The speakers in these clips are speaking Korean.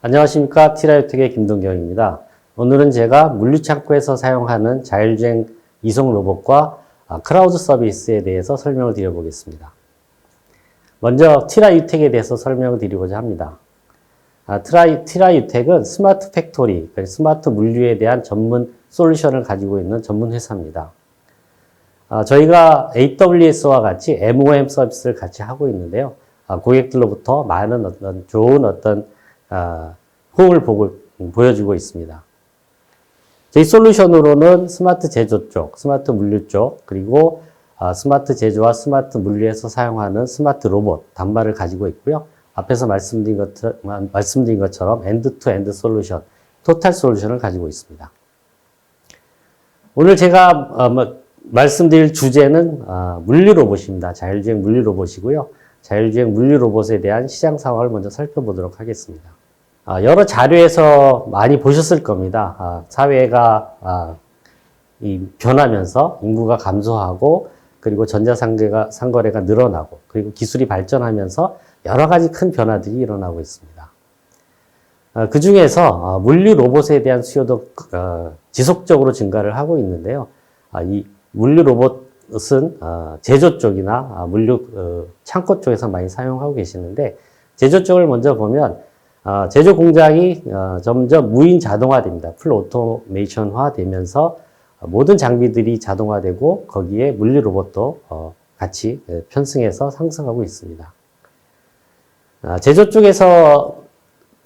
안녕하십니까. 티라유텍의 김동경입니다. 오늘은 제가 물류창고에서 사용하는 자율주행 이송 로봇과 크라우드 서비스에 대해서 설명을 드려보겠습니다. 먼저 티라유텍에 대해서 설명을 드리고자 합니다. 티라유텍은 스마트 팩토리, 스마트 물류에 대한 전문 솔루션을 가지고 있는 전문 회사입니다. 저희가 AWS와 같이 MOM 서비스를 같이 하고 있는데요. 고객들로부터 많은 좋은 호응을 보여주고 있습니다. 저희 솔루션으로는 스마트 제조 쪽, 스마트 물류 쪽, 그리고 스마트 제조와 스마트 물류에서 사용하는 스마트 로봇, 단말을 가지고 있고요. 앞에서 말씀드린 것처럼 엔드-투-엔드 솔루션, 토탈 솔루션을 가지고 있습니다. 오늘 제가 말씀드릴 주제는 물류 로봇입니다. 자율주행 물류 로봇이고요. 자율주행 물류 로봇에 대한 시장 상황을 먼저 살펴보도록 하겠습니다. 여러 자료에서 많이 보셨을 겁니다. 사회가 변하면서 인구가 감소하고 그리고 전자상거래가 늘어나고 그리고 기술이 발전하면서 여러 가지 큰 변화들이 일어나고 있습니다. 그 중에서 물류 로봇에 대한 수요도 지속적으로 증가를 하고 있는데요. 이 물류 로봇은 제조 쪽이나 물류 창고 쪽에서 많이 사용하고 계시는데, 제조 쪽을 먼저 보면 제조 공장이 점점 무인 자동화됩니다. 풀 오토메이션화 되면서 모든 장비들이 자동화되고 거기에 물류 로봇도 같이 편승해서 상승하고 있습니다. 제조 쪽에서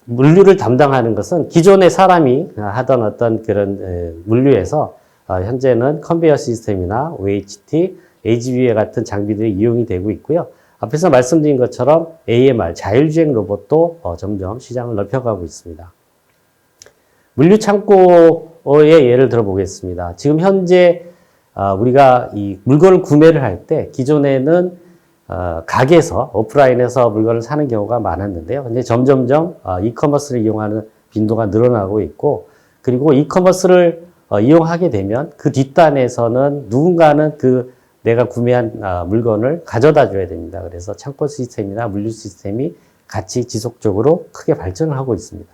물류를 담당하는 것은 기존의 사람이 하던 어떤 그런 물류에서 현재는 컨베이어 시스템이나 OHT, AGV 같은 장비들이 이용이 되고 있고요. 앞에서 말씀드린 것처럼 AMR, 자율주행 로봇도 점점 시장을 넓혀가고 있습니다. 물류 창고의 예를 들어보겠습니다. 지금 현재 우리가 이 물건을 구매를 할 때 기존에는 가게에서 오프라인에서 물건을 사는 경우가 많았는데요. 근데 점점점 이커머스를 이용하는 빈도가 늘어나고 있고, 그리고 이커머스를 이용하게 되면 그 뒷단에서는 누군가는 내가 구매한 물건을 가져다 줘야 됩니다. 그래서 창고 시스템이나 물류 시스템이 같이 지속적으로 크게 발전을 하고 있습니다.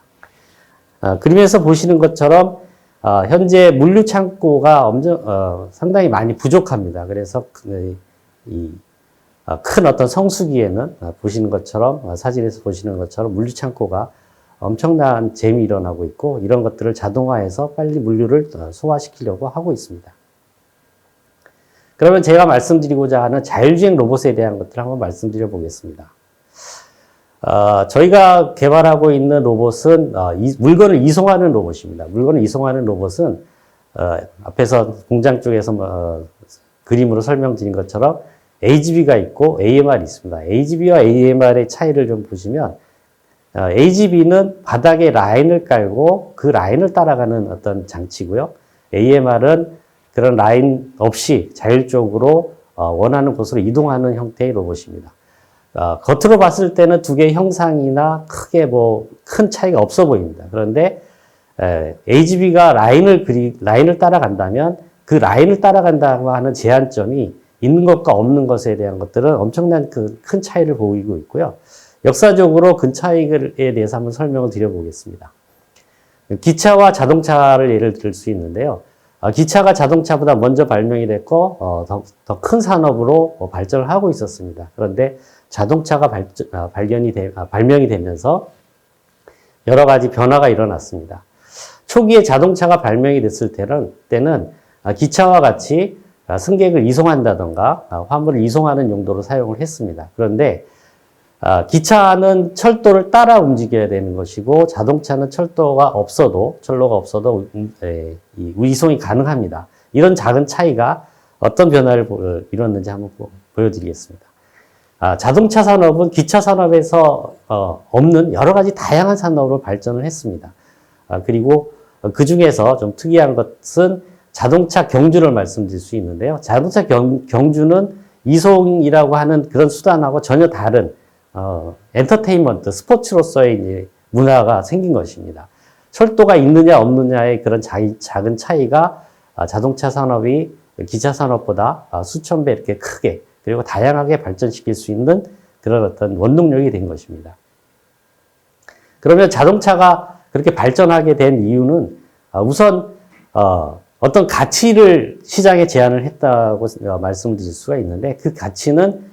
그러면서 보시는 것처럼 현재 물류 창고가 상당히 많이 부족합니다. 그래서 큰 어떤 성수기에는 보시는 것처럼, 사진에서 보시는 것처럼 물류 창고가 엄청난 잼이 일어나고 있고, 이런 것들을 자동화해서 빨리 물류를 소화시키려고 하고 있습니다. 그러면 제가 말씀드리고자 하는 자율주행 로봇에 대한 것들을 한번 말씀드려 보겠습니다. 저희가 개발하고 있는 로봇은 물건을 이송하는 로봇입니다. 물건을 이송하는 로봇은 앞에서 공장 쪽에서 그림으로 설명드린 것처럼 AGV가 있고 AMR이 있습니다. AGV와 AMR의 차이를 좀 보시면, AGV는 바닥에 라인을 깔고 그 라인을 따라가는 어떤 장치고요. AMR은 그런 라인 없이 자율적으로 원하는 곳으로 이동하는 형태의 로봇입니다. 겉으로 봤을 때는 두 개의 형상이나 크게 큰 차이가 없어 보입니다. 그런데 AGV가 라인을 따라간다면 그 라인을 따라간다고 하는 제한점이 있는 것과 없는 것에 대한 것들은 엄청난 큰 차이를 보이고 있고요. 역사적으로 그 차이에 대해서 한번 설명을 드려보겠습니다. 기차와 자동차를 예를 들 수 있는데요. 기차가 자동차보다 먼저 발명이 됐고 더 큰 산업으로 발전을 하고 있었습니다. 그런데 자동차가 발명이 되면서 여러 가지 변화가 일어났습니다. 초기에 자동차가 발명이 됐을 때는 기차와 같이 승객을 이송한다던가 화물을 이송하는 용도로 사용을 했습니다. 그런데 기차는 철도를 따라 움직여야 되는 것이고, 자동차는 철로가 없어도 이송이 가능합니다. 이런 작은 차이가 어떤 변화를 이뤘는지 한번 보여드리겠습니다. 자동차 산업은 기차 산업에서 없는 여러 가지 다양한 산업으로 발전을 했습니다. 그리고 그 중에서 좀 특이한 것은 자동차 경주를 말씀드릴 수 있는데요. 자동차 경주는 이송이라고 하는 그런 수단하고 전혀 다른 엔터테인먼트, 스포츠로서의 이제 문화가 생긴 것입니다. 철도가 있느냐 없느냐의 그런 작은 차이가 자동차 산업이 기차 산업보다 수천 배 이렇게 크게 그리고 다양하게 발전시킬 수 있는 그런 어떤 원동력이 된 것입니다. 그러면 자동차가 그렇게 발전하게 된 이유는 우선 어떤 가치를 시장에 제안을 했다고 말씀드릴 수가 있는데 그 가치는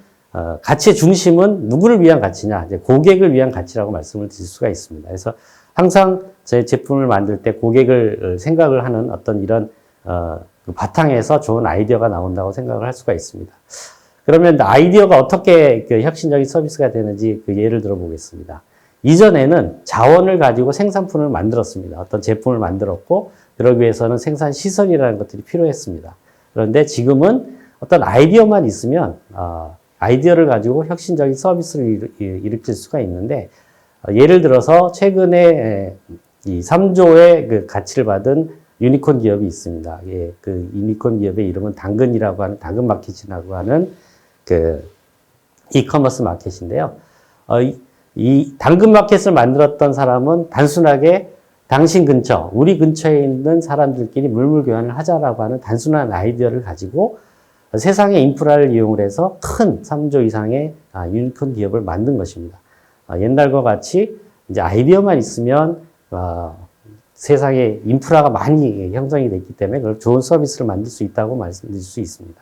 가치의 중심은 누구를 위한 가치냐, 이제 고객을 위한 가치라고 말씀을 드릴 수가 있습니다. 그래서 항상 제 제품을 만들 때 고객을 생각을 하는 어떤 이런 그 바탕에서 좋은 아이디어가 나온다고 생각을 할 수가 있습니다. 그러면 아이디어가 어떻게 그 혁신적인 서비스가 되는지 그 예를 들어 보겠습니다. 이전에는 자원을 가지고 생산품을 만들었습니다. 어떤 제품을 만들었고 그러기 위해서는 생산 시설이라는 것들이 필요했습니다. 그런데 지금은 어떤 아이디어만 있으면 아이디어를 가지고 혁신적인 서비스를 일으킬 수가 있는데 예를 들어서 최근에 이 3조의 그 가치를 받은 유니콘 기업이 있습니다. 예, 그 유니콘 기업의 이름은 당근이라고 하는 당근마켓이라고 하는 그 이커머스 마켓인데요. 이 당근마켓을 만들었던 사람은 단순하게 당신 근처, 우리 근처에 있는 사람들끼리 물물 교환을 하자라고 하는 단순한 아이디어를 가지고 세상의 인프라를 이용을 해서 큰 3조 이상의 유니콘 기업을 만든 것입니다. 옛날과 같이 이제 아이디어만 있으면 세상에 인프라가 많이 형성이 됐기 때문에 그걸 좋은 서비스를 만들 수 있다고 말씀드릴 수 있습니다.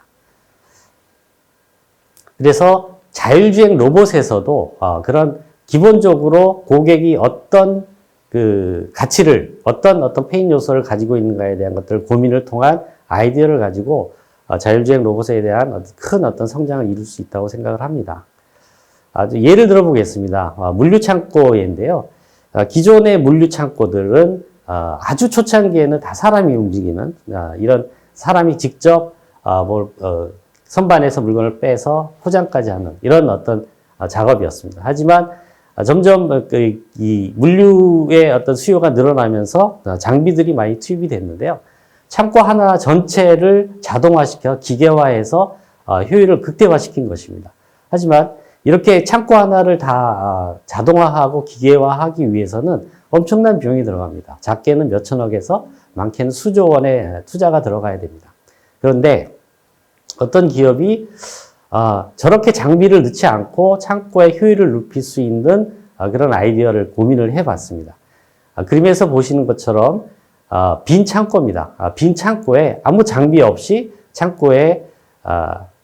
그래서 자율주행 로봇에서도 그런 기본적으로 고객이 어떤 그 가치를 어떤 페인 요소를 가지고 있는가에 대한 것들을 고민을 통한 아이디어를 가지고 자율주행 로봇에 대한 큰 어떤 성장을 이룰 수 있다고 생각을 합니다. 예를 들어 보겠습니다. 물류창고인데요. 기존의 물류창고들은 아주 초창기에는 다 사람이 움직이는 이런 사람이 직접 선반에서 물건을 빼서 포장까지 하는 이런 어떤 작업이었습니다. 하지만 점점 이 물류의 어떤 수요가 늘어나면서 장비들이 많이 투입이 됐는데요. 창고 하나 전체를 자동화시켜 기계화해서 효율을 극대화시킨 것입니다. 하지만 이렇게 창고 하나를 다 자동화하고 기계화하기 위해서는 엄청난 비용이 들어갑니다. 작게는 몇 천억에서 많게는 수조 원의 투자가 들어가야 됩니다. 그런데 어떤 기업이 저렇게 장비를 넣지 않고 창고의 효율을 높일 수 있는 그런 아이디어를 고민을 해봤습니다. 그림에서 보시는 것처럼 빈 창고입니다. 빈 창고에 아무 장비 없이 창고에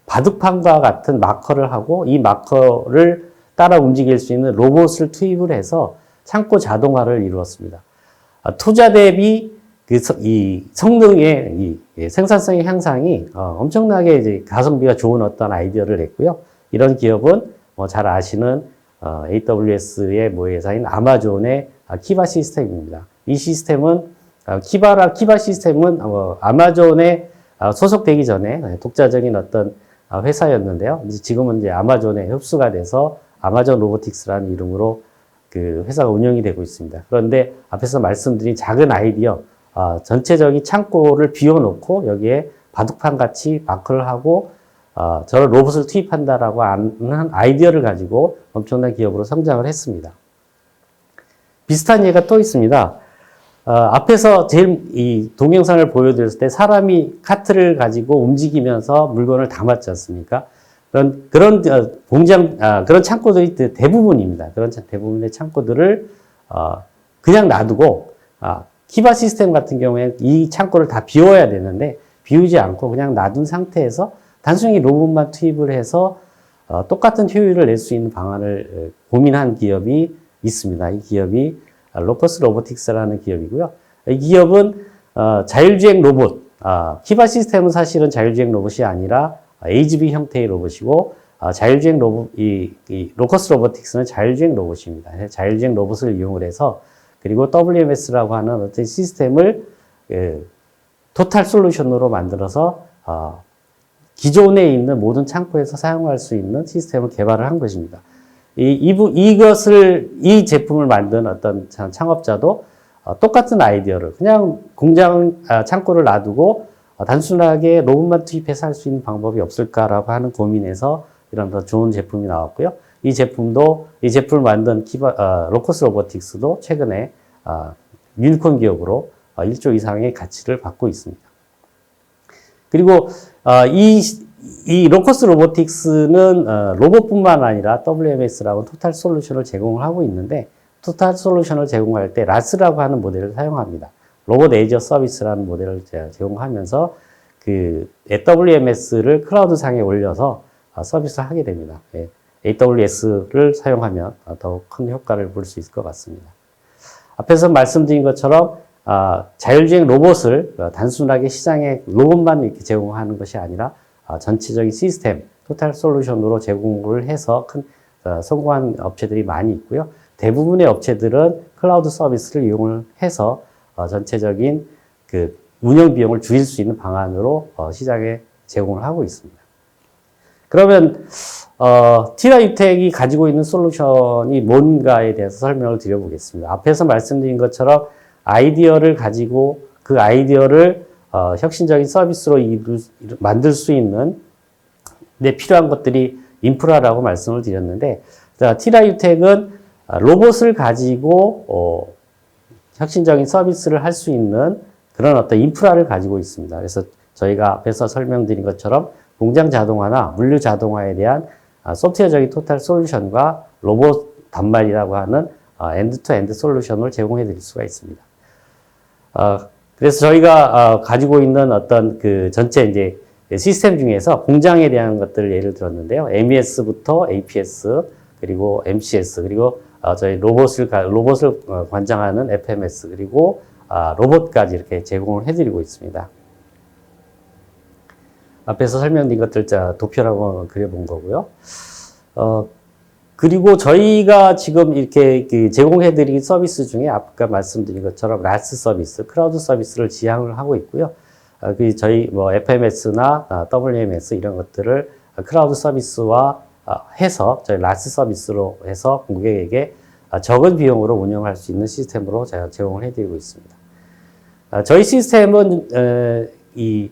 바둑판과 같은 마커를 하고 이 마커를 따라 움직일 수 있는 로봇을 투입을 해서 창고 자동화를 이루었습니다. 투자 대비 이 성능의 생산성의 향상이 엄청나게 이제 가성비가 좋은 어떤 아이디어를 냈고요. 이런 기업은 잘 아시는 AWS의 모회사인 아마존의 키바 시스템입니다. 이 시스템은 키바 시스템은 아마존에 소속되기 전에 독자적인 어떤 회사였는데요. 지금은 이제 아마존에 흡수가 돼서 아마존 로보틱스라는 이름으로 그 회사가 운영이 되고 있습니다. 그런데 앞에서 말씀드린 작은 아이디어, 전체적인 창고를 비워놓고 여기에 바둑판 같이 마크를 하고 저런 로봇을 투입한다라고 하는 아이디어를 가지고 엄청난 기업으로 성장을 했습니다. 비슷한 예가 또 있습니다. 앞에서 제일 이 동영상을 보여드렸을 때 사람이 카트를 가지고 움직이면서 물건을 담았지 않습니까? 그런 공장, 그런 창고들이 대부분입니다. 그런 대부분의 창고들을 그냥 놔두고 키바 시스템 같은 경우에 이 창고를 다 비워야 되는데 비우지 않고 그냥 놔둔 상태에서 단순히 로봇만 투입을 해서 똑같은 효율을 낼 수 있는 방안을 고민한 기업이 있습니다. 이 기업이 로커스 로보틱스라는 기업이고요. 이 기업은 자율주행 로봇, 키바 시스템은 사실은 자율주행 로봇이 아니라 AGV 형태의 로봇이고 자율주행 로봇, 이 로커스 로보틱스는 자율주행 로봇입니다. 자율주행 로봇을 이용을 해서 그리고 WMS라고 하는 어떤 시스템을 토탈 솔루션으로 만들어서 기존에 있는 모든 창고에서 사용할 수 있는 시스템을 개발을 한 것입니다. 이 제품을 만든 어떤 창업자도 똑같은 아이디어를 그냥 공장, 창고를 놔두고 단순하게 로봇만 투입해서 할 수 있는 방법이 없을까라고 하는 고민에서 이런 더 좋은 제품이 나왔고요. 이 제품을 만든 로커스 로보틱스도 최근에 유니콘 기업으로 1조 이상의 가치를 받고 있습니다. 그리고 이 로커스 로보틱스는 로봇뿐만 아니라 WMS라고 토탈 솔루션을 제공을 하고 있는데 토탈 솔루션을 제공할 때 라스라고 하는 모델을 사용합니다. 로봇 에이저 서비스라는 모델을 제공하면서 그 AWMS를 클라우드 상에 올려서 서비스를 하게 됩니다. AWS를 사용하면 더욱 큰 효과를 볼 수 있을 것 같습니다. 앞에서 말씀드린 것처럼 자율주행 로봇을 단순하게 시장에 로봇만 이렇게 제공하는 것이 아니라 전체적인 시스템, 토탈 솔루션으로 제공을 해서 성공한 업체들이 많이 있고요. 대부분의 업체들은 클라우드 서비스를 이용을 해서 전체적인 그 운영 비용을 줄일 수 있는 방안으로 시장에 제공을 하고 있습니다. 그러면 티라유텍이 가지고 있는 솔루션이 뭔가에 대해서 설명을 드려보겠습니다. 앞에서 말씀드린 것처럼 아이디어를 가지고 그 아이디어를 혁신적인 서비스로 만들 수 있는 데 필요한 것들이 인프라라고 말씀을 드렸는데, 티라유텍은 로봇을 가지고 혁신적인 서비스를 할 수 있는 그런 어떤 인프라를 가지고 있습니다. 그래서 저희가 앞에서 설명드린 것처럼 공장 자동화나 물류 자동화에 대한 소프트웨어적인 토탈 솔루션과 로봇 단말이라고 하는 엔드-투-엔드 솔루션을 제공해 드릴 수가 있습니다. 그래서 저희가 가지고 있는 어떤 그 전체 이제 시스템 중에서 공장에 대한 것들을 예를 들었는데요. MES부터 APS, 그리고 MCS, 그리고 저희 로봇을 관장하는 FMS, 그리고 로봇까지 이렇게 제공을 해드리고 있습니다. 앞에서 설명드린 것들 도표라고 그려본 거고요. 그리고 저희가 지금 이렇게 제공해드린 서비스 중에 아까 말씀드린 것처럼 라스 서비스, 클라우드 서비스를 지향을 하고 있고요. 저희 FMS나 WMS 이런 것들을 클라우드 서비스와 해서 저희 라스 서비스로 해서 고객에게 적은 비용으로 운영할 수 있는 시스템으로 제가 제공을 해드리고 있습니다. 저희 시스템은 이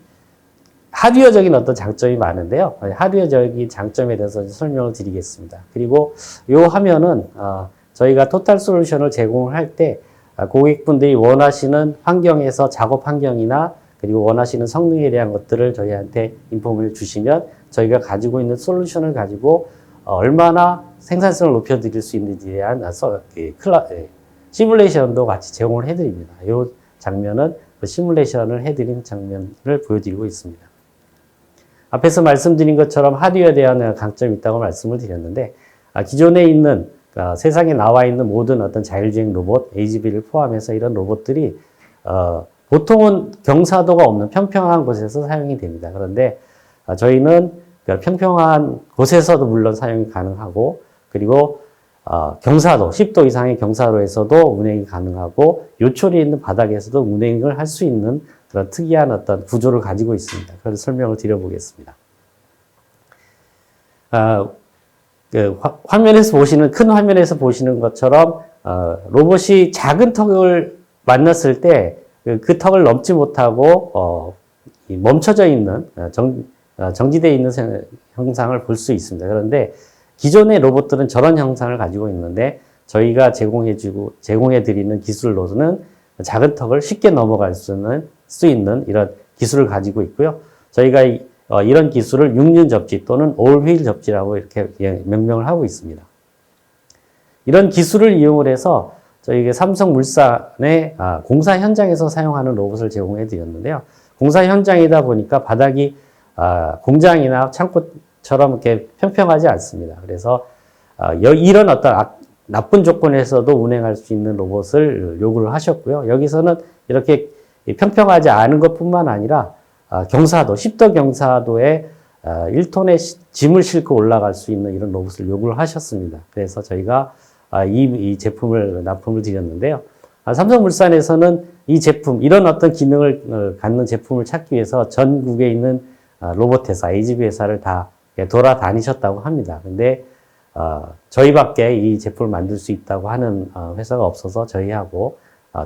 하드웨어적인 어떤 장점이 많은데요. 하드웨어적인 장점에 대해서 설명을 드리겠습니다. 그리고 이 화면은 저희가 토탈 솔루션을 제공을 할 때 고객분들이 원하시는 환경에서 작업 환경이나 그리고 원하시는 성능에 대한 것들을 저희한테 인포메이션을 주시면 저희가 가지고 있는 솔루션을 가지고 얼마나 생산성을 높여드릴 수 있는지에 대한 시뮬레이션도 같이 제공을 해드립니다. 이 장면은 그 시뮬레이션을 해드린 장면을 보여드리고 있습니다. 앞에서 말씀드린 것처럼 하드웨어에 대한 강점이 있다고 말씀을 드렸는데, 기존에 있는 세상에 나와 있는 모든 어떤 자율주행 로봇, AGV를 포함해서 이런 로봇들이 보통은 경사도가 없는 평평한 곳에서 사용이 됩니다. 그런데 저희는 평평한 곳에서도 물론 사용이 가능하고, 그리고 경사도, 10도 이상의 경사도에서도 운행이 가능하고, 요철이 있는 바닥에서도 운행을 할 수 있는 그런 특이한 어떤 구조를 가지고 있습니다. 그래서 설명을 드려보겠습니다. 화면에서 보시는, 큰 화면에서 보시는 것처럼, 로봇이 작은 턱을 만났을 때, 그 턱을 넘지 못하고, 멈춰져 있는, 정지되어 있는 형상을 볼 수 있습니다. 그런데 기존의 로봇들은 저런 형상을 가지고 있는데, 저희가 제공해드리는 기술로는 작은 턱을 쉽게 넘어갈 수 있는 이런 기술을 가지고 있고요. 저희가 이런 기술을 6륜 접지 또는 올휠 접지라고 이렇게 명명을 하고 있습니다. 이런 기술을 이용을 해서 저희가 삼성물산의 공사 현장에서 사용하는 로봇을 제공해 드렸는데요. 공사 현장이다 보니까 바닥이 공장이나 창고처럼 이렇게 평평하지 않습니다. 그래서 이런 어떤 나쁜 조건에서도 운행할 수 있는 로봇을 요구를 하셨고요. 여기서는 이렇게 평평하지 않은 것뿐만 아니라 경사도, 10도 경사도에 1톤의 짐을 싣고 올라갈 수 있는 이런 로봇을 요구를 하셨습니다. 그래서 저희가 이 제품을 납품을 드렸는데요. 삼성물산에서는 이 제품, 이런 어떤 기능을 갖는 제품을 찾기 위해서 전국에 있는 로봇 회사, AGV 회사를 다 돌아다니셨다고 합니다. 근데 저희밖에 이 제품을 만들 수 있다고 하는 회사가 없어서 저희하고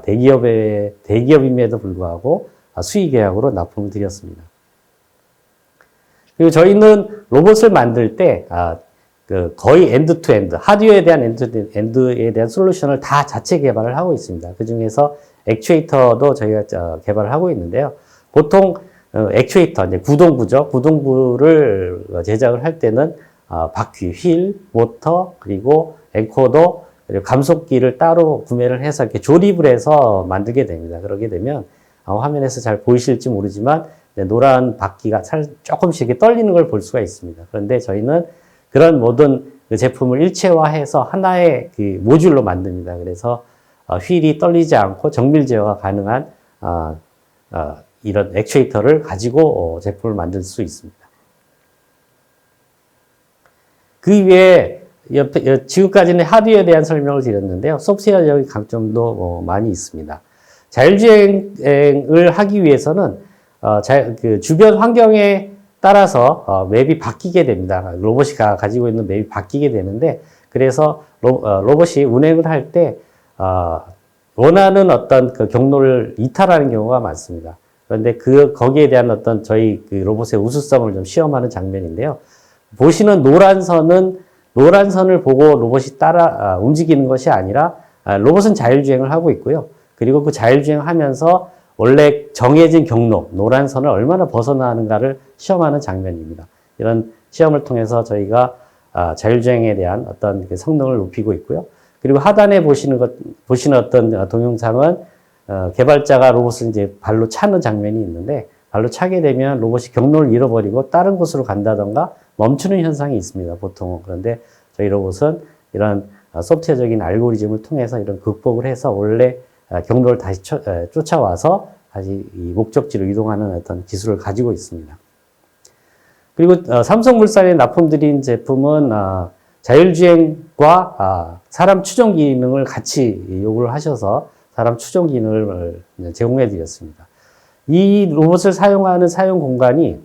대기업임에도 불구하고 수의 계약으로 납품을 드렸습니다. 그리고 저희는 로봇을 만들 때 거의 엔드-투-엔드, 하드웨어에 대한 엔드에 대한 솔루션을 다 자체 개발을 하고 있습니다. 그 중에서 액추에이터도 저희가 개발을 하고 있는데요. 보통 액추에이터, 이제 구동부죠. 구동부를 제작을 할 때는 바퀴, 휠, 모터, 그리고 앵코도 그리고 감속기를 따로 구매를 해서 이렇게 조립을 해서 만들게 됩니다. 그러게 되면 화면에서 잘 보이실지 모르지만 노란 바퀴가 조금씩 이렇게 떨리는 걸 볼 수가 있습니다. 그런데 저희는 그런 모든 그 제품을 일체화해서 하나의 그 모듈로 만듭니다. 그래서 휠이 떨리지 않고 정밀 제어가 가능한 이런 액추에이터를 가지고 제품을 만들 수 있습니다. 그 위에 지금까지는 하드웨어에 대한 설명을 드렸는데요. 소프트웨어적인 강점도 많이 있습니다. 자율주행을 하기 위해서는 그 주변 환경에 따라서 맵이 바뀌게 됩니다. 로봇이 가지고 있는 맵이 바뀌게 되는데, 그래서 로봇이 운행을 할 때 원하는 어떤 그 경로를 이탈하는 경우가 많습니다. 그런데 거기에 대한 어떤 저희 그 로봇의 우수성을 좀 시험하는 장면인데요. 보시는 노란 선을 보고 로봇이 따라 움직이는 것이 아니라 로봇은 자율주행을 하고 있고요. 그리고 그 자율주행하면서 원래 정해진 경로, 노란 선을 얼마나 벗어나는가를 시험하는 장면입니다. 이런 시험을 통해서 저희가 자율주행에 대한 어떤 그 성능을 높이고 있고요. 그리고 하단에 보시는 어떤 동영상은 개발자가 로봇을 이제 발로 차는 장면이 있는데, 발로 차게 되면 로봇이 경로를 잃어버리고 다른 곳으로 간다던가 멈추는 현상이 있습니다, 보통은. 그런데 저희 로봇은 이런 소프트웨어적인 알고리즘을 통해서 이런 극복을 해서 원래 경로를 다시 쫓아와서 다시 이 목적지로 이동하는 어떤 기술을 가지고 있습니다. 그리고 삼성물산에 납품드린 제품은 자율주행과 사람 추종 기능을 같이 요구를 하셔서 사람 추종 기능을 제공해 드렸습니다. 이 로봇을 사용하는 사용 공간이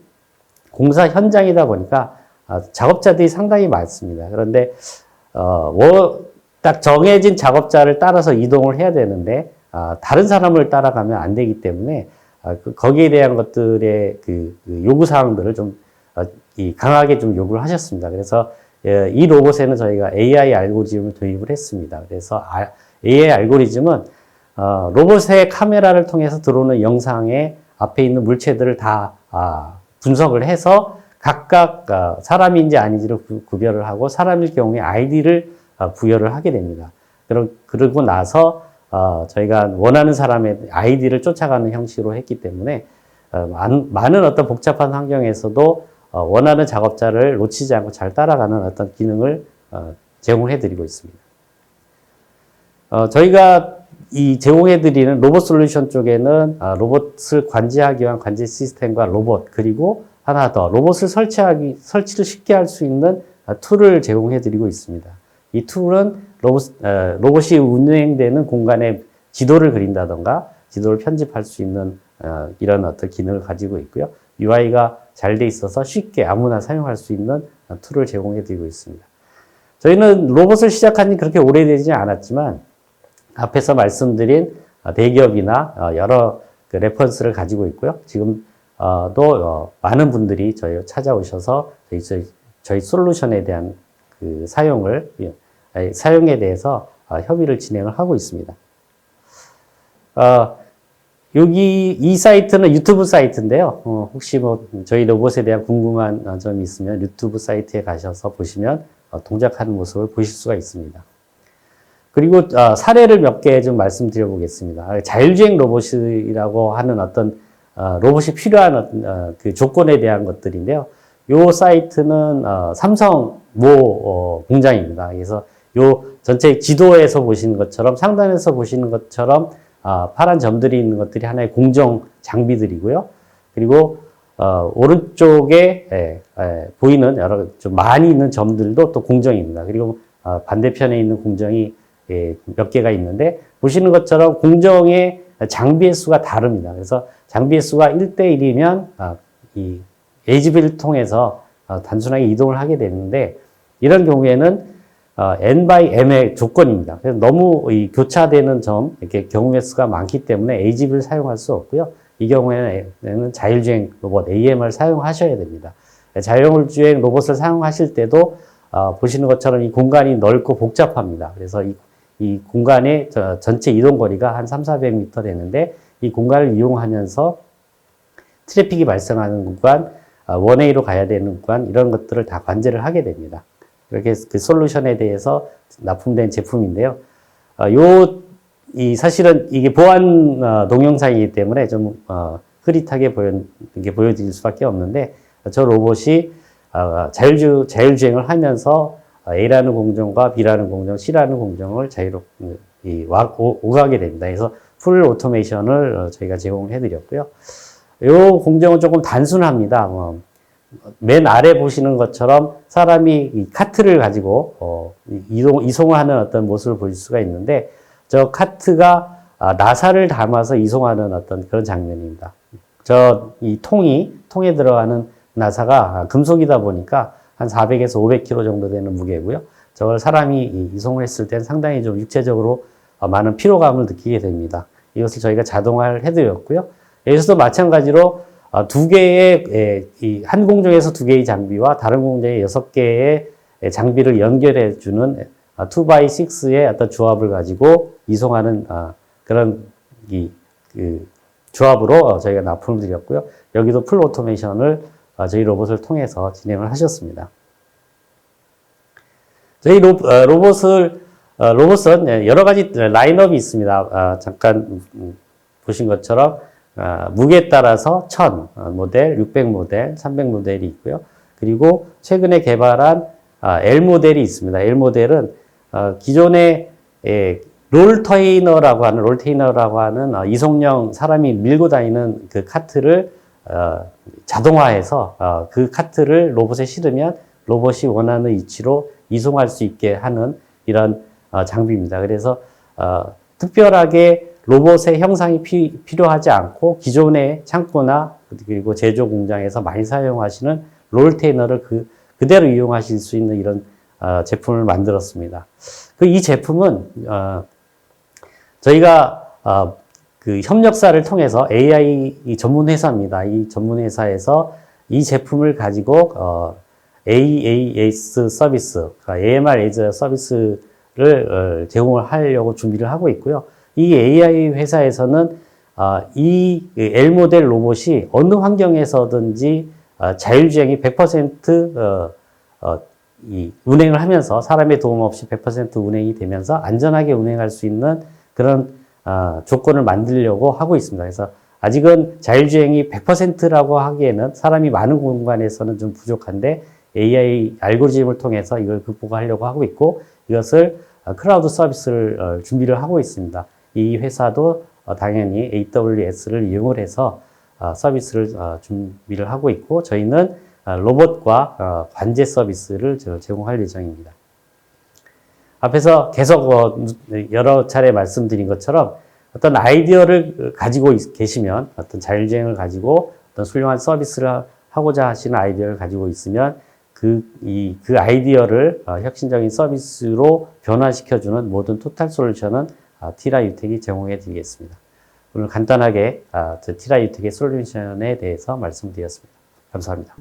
공사 현장이다 보니까 작업자들이 상당히 많습니다. 그런데 딱 정해진 작업자를 따라서 이동을 해야 되는데 다른 사람을 따라가면 안 되기 때문에 거기에 대한 것들의 그 요구 사항들을 좀 강하게 좀 요구를 하셨습니다. 그래서 이 로봇에는 저희가 AI 알고리즘을 도입을 했습니다. 그래서 AI 알고리즘은 로봇의 카메라를 통해서 들어오는 영상에 앞에 있는 물체들을 다 분석을 해서 각각 사람인지 아닌지를 구별을 하고 사람일 경우에 아이디를 부여를 하게 됩니다. 그러고 나서 저희가 원하는 사람의 아이디를 쫓아가는 형식으로 했기 때문에 많은 어떤 복잡한 환경에서도 원하는 작업자를 놓치지 않고 잘 따라가는 어떤 기능을 제공해 드리고 있습니다. 저희가 이 제공해드리는 로봇 솔루션 쪽에는 로봇을 관제하기 위한 관제 시스템과 로봇, 그리고 하나 더 로봇을 설치를 쉽게 할 수 있는 툴을 제공해드리고 있습니다. 이 툴은 로봇이 운행되는 공간에 지도를 그린다던가 지도를 편집할 수 있는 이런 어떤 기능을 가지고 있고요. UI가 잘 돼 있어서 쉽게 아무나 사용할 수 있는 툴을 제공해드리고 있습니다. 저희는 로봇을 시작한 지 그렇게 오래되지 않았지만 앞에서 말씀드린 대기업이나 여러 그 레퍼런스를 가지고 있고요. 지금 또 많은 분들이 저희 찾아오셔서 저희 솔루션에 대한 그 사용에 대해서 협의를 진행을 하고 있습니다. 이 사이트는 유튜브 사이트인데요. 혹시 뭐 저희 로봇에 대한 궁금한 점이 있으면 유튜브 사이트에 가셔서 보시면 동작하는 모습을 보실 수가 있습니다. 그리고 사례를 몇 개 좀 말씀드려 보겠습니다. 자율주행 로봇이라고 하는 어떤 로봇이 필요한 그 조건에 대한 것들인데요. 이 사이트는 삼성 모 공장입니다. 그래서 이 전체 지도에서 보시는 것처럼 상단에서 보시는 것처럼 파란 점들이 있는 것들이 하나의 공정 장비들이고요. 그리고 오른쪽에 보이는 여러 좀 많이 있는 점들도 또 공정입니다. 그리고 반대편에 있는 공정이 몇 개가 있는데 보시는 것처럼 공정의 장비의 수가 다릅니다. 그래서 장비의 수가 1대1이면 이 AGV를 통해서 단순하게 이동을 하게 되는데 이런 경우에는 N by M의 조건입니다. 그래서 너무 교차되는 이렇게 경우의 수가 많기 때문에 AGV를 사용할 수 없고요. 이 경우에는 자율주행 로봇 AM을 사용하셔야 됩니다. 자율주행 로봇을 사용하실 때도 보시는 것처럼 이 공간이 넓고 복잡합니다. 그래서 이 공간의 전체 이동 거리가 한 300~400m 되는데 이 공간을 이용하면서 트래픽이 발생하는 구간, 원웨이로 가야 되는 구간 이런 것들을 다 관제를 하게 됩니다. 이렇게 그 솔루션에 대해서 납품된 제품인데요. 사실은 이게 보안 동영상이기 때문에 좀 흐릿하게 보여드릴 수밖에 없는데, 저 로봇이 자율주행을 하면서 A라는 공정과 B라는 공정, C라는 공정을 자유롭게 오가게 됩니다. 그래서 풀 오토메이션을 저희가 제공을 해드렸고요. 이 공정은 조금 단순합니다. 맨 아래 보시는 것처럼 사람이 이 카트를 가지고 이송하는 어떤 모습을 볼 수가 있는데, 저 카트가 나사를 담아서 이송하는 어떤 그런 장면입니다. 이 통에 들어가는 나사가 금속이다 보니까 한 400에서 500kg 정도 되는 무게고요. 저걸 사람이 이송을 했을 땐 상당히 좀 육체적으로 많은 피로감을 느끼게 됩니다. 이것을 저희가 자동화를 해드렸고요. 여기서도 마찬가지로 한 공정에서 2개의 장비와 다른 공정에 6개의 장비를 연결해주는 2x6의 어떤 조합을 가지고 이송하는 그런 조합으로 저희가 납품을 드렸고요. 여기도 풀 오토메이션을 저희 로봇을 통해서 진행을 하셨습니다. 저희 로봇은 여러 가지 라인업이 있습니다. 잠깐 보신 것처럼 무게에 따라서 1000 모델, 600 모델, 300 모델이 있고요. 그리고 최근에 개발한 L 모델이 있습니다. L 모델은 기존의 롤테이너라고 하는 이송용 사람이 밀고 다니는 그 카트를 자동화해서 그 카트를 로봇에 실으면 로봇이 원하는 위치로 이송할 수 있게 하는 이런 장비입니다. 그래서 특별하게 로봇의 형상이 필요하지 않고 기존의 창고나 그리고 제조 공장에서 많이 사용하시는 롤테이너를 그대로 이용하실 수 있는 이런 제품을 만들었습니다. 이 제품은 저희가 그 협력사를 통해서 AI 전문 회사입니다. 이 전문 회사에서 이 제품을 가지고 AAS 서비스, AMR 에이즈 서비스를 제공을 하려고 준비를 하고 있고요. 이 AI 회사에서는 이 L 모델 로봇이 어느 환경에서든지 자율주행이 100% 운행을 하면서 사람의 도움 없이 100% 운행이 되면서 안전하게 운행할 수 있는 그런 조건을 만들려고 하고 있습니다. 그래서 아직은 자율주행이 100%라고 하기에는 사람이 많은 공간에서는 좀 부족한데 AI 알고리즘을 통해서 이걸 극복하려고 하고 있고, 이것을 클라우드 서비스를 준비를 하고 있습니다. 이 회사도 당연히 AWS를 이용을 해서 서비스를 준비를 하고 있고, 저희는 로봇과 관제 서비스를 제공할 예정입니다. 앞에서 계속 여러 차례 말씀드린 것처럼 어떤 아이디어를 가지고 계시면, 어떤 자율주행을 가지고 어떤 훌륭한 서비스를 하고자 하시는 아이디어를 가지고 있으면 그 아이디어를 혁신적인 서비스로 변화시켜주는 모든 토탈 솔루션은 티라 유텍이 제공해 드리겠습니다. 오늘 간단하게 티라 유텍의 솔루션에 대해서 말씀드렸습니다. 감사합니다.